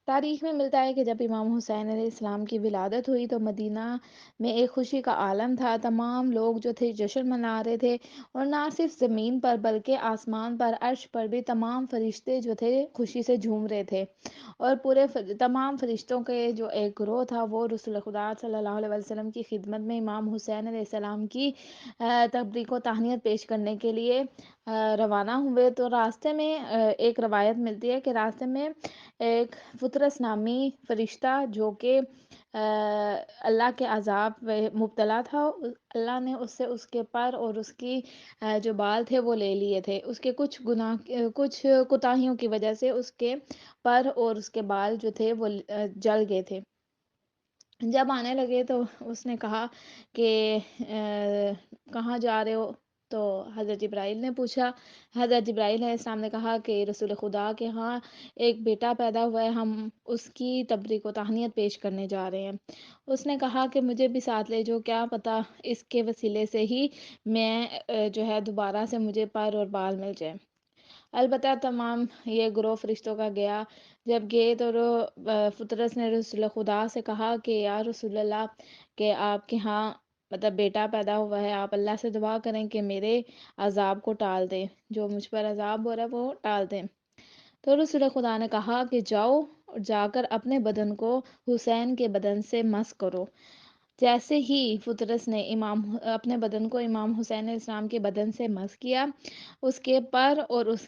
تاریخ میں ملتا ہے کہ جب امام حسین علیہ السلام کی ولادت ہوئی تو مدینہ میں ایک خوشی کا عالم تھا۔ تمام لوگ جو تھے جشن منا رہے تھے، اور نہ صرف زمین پر بلکہ آسمان پر، عرش پر بھی تمام فرشتے جو تھے خوشی سے جھوم رہے تھے، اور تمام فرشتوں کے جو ایک گروہ تھا وہ رسول خدا صلی اللہ علیہ وسلم کی خدمت میں امام حسین علیہ السلام کی تبریک و تہنیت پیش کرنے کے لیے روانہ ہوئے۔ تو راستے میں ایک روایت ملتی ہے کہ راستے میں ایک فطرس نامی فرشتہ جو کہ اللہ کے عذاب میں مبتلا تھا، اللہ نے اس سے اس کے پر اور اس کی جو بال تھے وہ لے لیے تھے۔ اس کے کچھ کوتاہیوں کی وجہ سے اس کے پر اور اس کے بال جو تھے وہ جل گئے تھے۔ جب آنے لگے تو اس نے کہا کہ کہاں جا رہے ہو؟ تو حضرت جبرائیل نے پوچھا۔ حضرت جبرائیل علیہ السلام نے کہا کہ رسول خدا کے ہاں ایک بیٹا پیدا ہوا ہے، ہم اس کی تبریک و تہنیت پیش کرنے جا رہے ہیں۔ اس نے کہا کہ مجھے بھی ساتھ لے جو، کیا پتہ اس کے وسیلے سے ہی میں جو ہے دوبارہ سے مجھے پر اور بال مل جائے۔ البتہ تمام یہ گروہ فرشتوں کا گیا۔ جب گئے تو فطرس نے رسول خدا سے کہا کہ یا رسول اللہ، کہ آپ کے ہاں مطلب بیٹا پیدا ہوا ہے، آپ اللہ سے دعا کریں کہ میرے عذاب کو ٹال دے، جو مجھ پر عذاب ہو رہا ہے وہ ٹال دیں۔ تو رسول خدا نے کہا کہ جاؤ اور جا کر اپنے بدن کو حسین کے بدن سے مس کرو۔ جیسے ہی فطرس نے اپنے بدن کو امام حسین علیہ السلام کے بدن سے مس کیا، اس کے پر اور اس